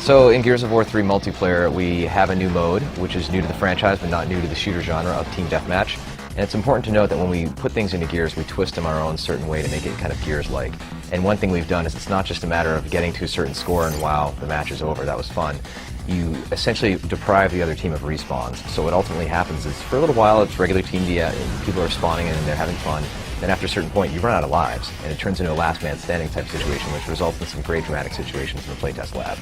So in Gears of War 3 multiplayer, we have a new mode, which is new to the franchise, but not new to the shooter genre of Team Deathmatch. And it's important to note that when we put things into Gears, we twist them our own certain way to make it kind of Gears-like. And one thing we've done is it's not just a matter of getting to a certain score and wow, the match is over, that was fun. You essentially deprive the other team of respawns. So what ultimately happens is, for a little while, it's regular Team D, and people are spawning in and they're having fun. Then after a certain point, you run out of lives, and it turns into a last man standing type situation, which results in some great dramatic situations in the playtest lab.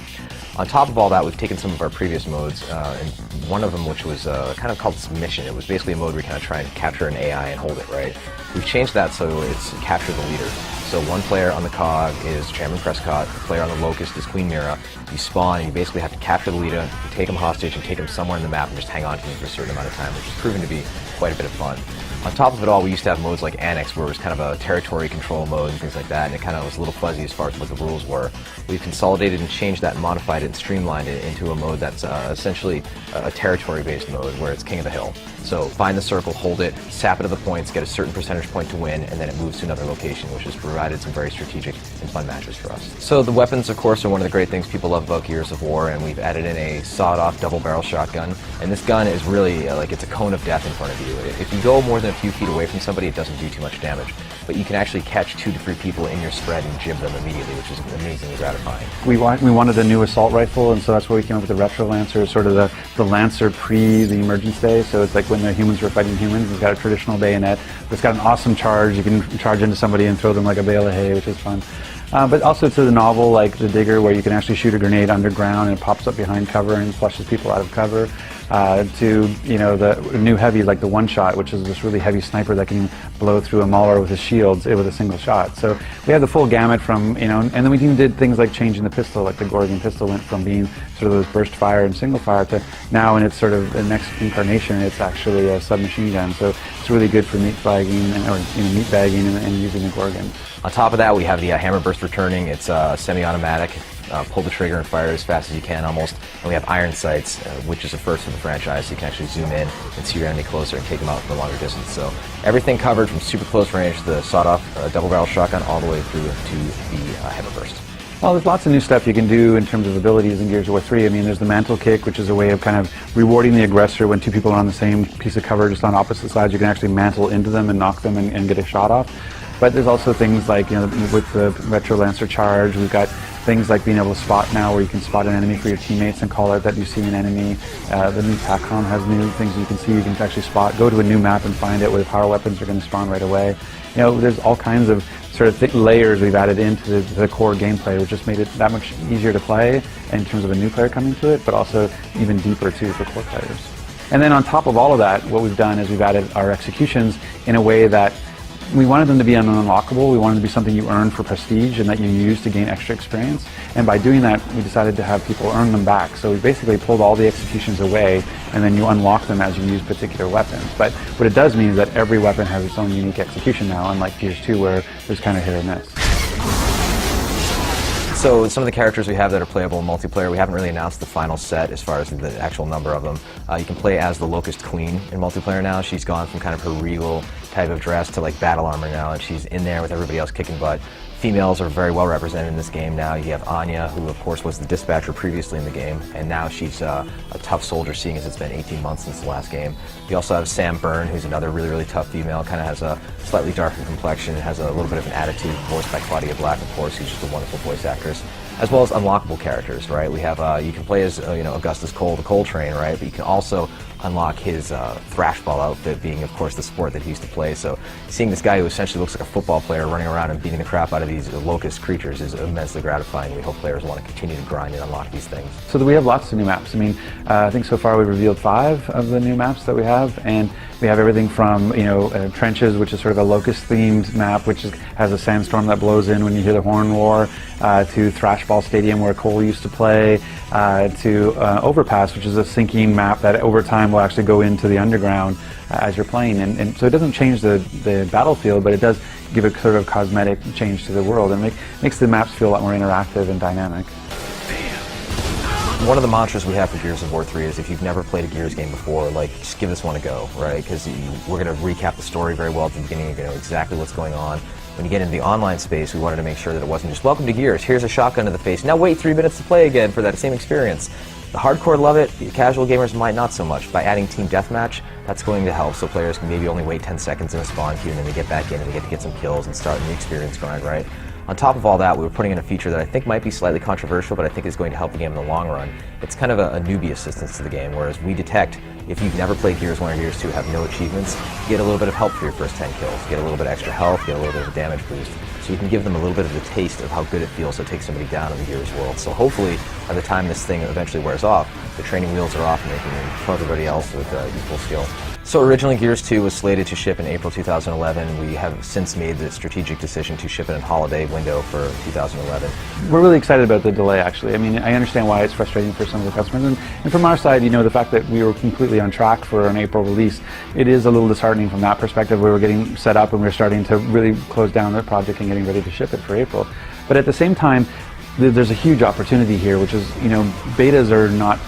On top of all that, we've taken some of our previous modes, and one of them, which was kind of called Submission. It was basically a mode where you kind of try and capture an AI and hold it, right? We've changed that so it's capture the leader. So one player on the Cog is Chairman Prescott, the player on the Locust is Queen Mira. You spawn and you basically have to capture the leader, take him hostage and take him somewhere in the map and just hang on to him for a certain amount of time, which has proven to be quite a bit of fun. On top of it all, we used to have modes like Annex, where it was kind of a territory control mode and things like that, and it kind of was a little fuzzy as far as what the rules were. We've consolidated and changed that and modified it and streamlined it into a mode that's essentially a territory-based mode, where it's king of the hill. So find the circle, hold it, sap it to the points, get a certain percentage point to win, and then it moves to another location, which has provided some very strategic and fun matches for us. So the weapons, of course, are one of the great things people love about Gears of War, and we've added in a sawed-off double-barrel shotgun. And this gun is really like it's a cone of death in front of you. If you go more than a few feet away from somebody, it doesn't do too much damage. But you can actually catch 2 to 3 people in your spread and jib them immediately, which is amazingly gratifying. We wanted a new assault rifle, and so that's why we came up with the Retro Lancer, sort of the Lancer pre the Emergence day. So it's like when the humans were fighting humans. It's got a traditional bayonet, but it's got an awesome charge. You can charge into somebody and throw them like a bale of hay, which is fun. But also to the novel like the Digger, where you can actually shoot a grenade underground and it pops up behind cover and flushes people out of cover. To the new heavy like the One Shot, which is this really heavy sniper that can blow through a Mauler with his shields with a single shot. So we have the full gamut from and then we even did things like changing the pistol, like the Gorgon pistol went from being sort of those burst fire and single fire to now in its sort of the next incarnation it's actually a submachine gun. So it's really good for meat flagging or meat bagging and using the Gorgon. On top of that, we have the Hammer Burst returning. It's semi-automatic. Pull the trigger and fire as fast as you can almost. And we have iron sights, which is a first in the franchise, so you can actually zoom in and see your enemy closer and take them out from a longer distance. So everything covered from super close range, the sawed-off double-barrel shotgun, all the way through to the Hammer Burst. Well, there's lots of new stuff you can do in terms of abilities in Gears of War 3. I mean, there's the mantle kick, which is a way of kind of rewarding the aggressor when 2 people are on the same piece of cover, just on opposite sides. You can actually mantle into them and knock them and get a shot off. But there's also things like, with the Retro Lancer charge, we've got things like being able to spot now, where you can spot an enemy for your teammates and call out that you see an enemy. The new TACCOM has new things you can see. You can actually spot, go to a new map and find it where the power weapons are going to spawn right away. There's all kinds of sort of layers we've added into the core gameplay, which just made it that much easier to play in terms of a new player coming to it, but also even deeper too for core players. And then on top of all of that, what we've done is we've added our executions in a way that we wanted them to be unlockable. We wanted them to be something you earn for prestige and that you use to gain extra experience. And by doing that, we decided to have people earn them back. So we basically pulled all the executions away, and then you unlock them as you use particular weapons. But what it does mean is that every weapon has its own unique execution now, unlike Gears 2, where there's kind of hit or miss. So some of the characters we have that are playable in multiplayer, we haven't really announced the final set as far as the actual number of them. You can play as the Locust Queen in multiplayer now. She's gone from kind of her regal type of dress to like battle armor now, and she's in there with everybody else kicking butt. Females are very well represented in this game now. You have Anya, who of course was the dispatcher previously in the game, and now she's a tough soldier, seeing as it's been 18 months since the last game. You also have Sam Byrne, who's another really tough female, kind of has a slightly darker complexion and has a little bit of an attitude, voiced by Claudia Black, of course, who's just a wonderful voice actress. As well as unlockable characters, right? We have, you can play as, Augustus Cole, the Coal Train, right? But you can also unlock his thrashball outfit, being, of course, the sport that he used to play. So seeing this guy who essentially looks like a football player running around and beating the crap out of these locust creatures is immensely gratifying. We hope players want to continue to grind and unlock these things. So we have lots of new maps. I mean, I think so far we've revealed 5 of the new maps that we have, and we have everything from, Trenches, which is sort of a locust-themed map, which has a sandstorm that blows in when you hear the horn roar, to Thrashball Stadium, where Cole used to play, to Overpass, which is a sinking map that over time will actually go into the underground as you're playing. And so it doesn't change the battlefield, but it does give a sort of cosmetic change to the world, and makes the maps feel a lot more interactive and dynamic. One of the mantras we have for Gears of War 3 is if you've never played a Gears game before, just give this one a go, right? Because we're going to recap the story very well at the beginning. You're going to know exactly what's going on. when you get into the online space, we wanted to make sure that it wasn't just welcome to Gears, here's a shotgun to the face, now wait 3 minutes to play again for that same experience. The hardcore love it, the casual gamers might not so much. By adding Team Deathmatch, that's going to help so players can maybe only wait 10 seconds in a spawn queue and then they get back in and they get to get some kills and start the experience grind, right? On top of all that, we were putting in a feature that I think might be slightly controversial, but I think is going to help the game in the long run. It's kind of a newbie assistance to the game, whereas we detect if you've never played Gears 1 or Gears 2, have no achievements, you get a little bit of help for your first 10 kills, get a little bit extra health, get a little bit of a damage boost, so you can give them a little bit of a taste of how good it feels to take somebody down in the Gears world. So hopefully, by the time this thing eventually wears off, the training wheels are off and they can kill everybody else with equal skill. So originally Gears 2 was slated to ship in April 2011. We have since made the strategic decision to ship it in holiday window for 2011. We're really excited about the delay, actually. I mean, I understand why it's frustrating for some of the customers. And from our side, you know, the fact that we were completely on track for an April release, it is a little disheartening from that perspective. We were getting set up and we were starting to really close down the project and getting ready to ship it for April. But at the same time, there's a huge opportunity here, which is, you know, betas are not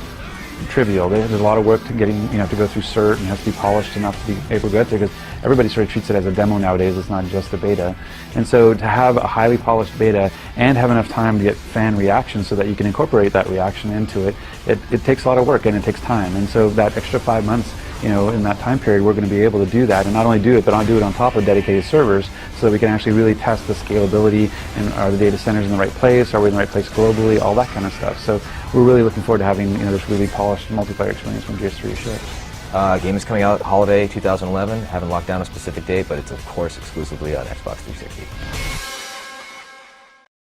trivial. There's a lot of work to getting, you know, to go through cert and has to be polished enough to be able to get there, because everybody sort of treats it as a demo nowadays. It's not just a beta. And so to have a highly polished beta and have enough time to get fan reactions so that you can incorporate that reaction into it, it takes a lot of work and it takes time. And so that extra 5 months, you know, in that time period, we're going to be able to do that, and not only do it, but I'll do it on top of dedicated servers, so that we can actually really test the scalability and are the data centers in the right place, are we in the right place globally, all that kind of stuff. So we're really looking forward to having, you know, this really polished multiplayer experience when Gears 3 ships. Game is coming out holiday 2011. Haven't locked down a specific date, but it's of course exclusively on Xbox 360.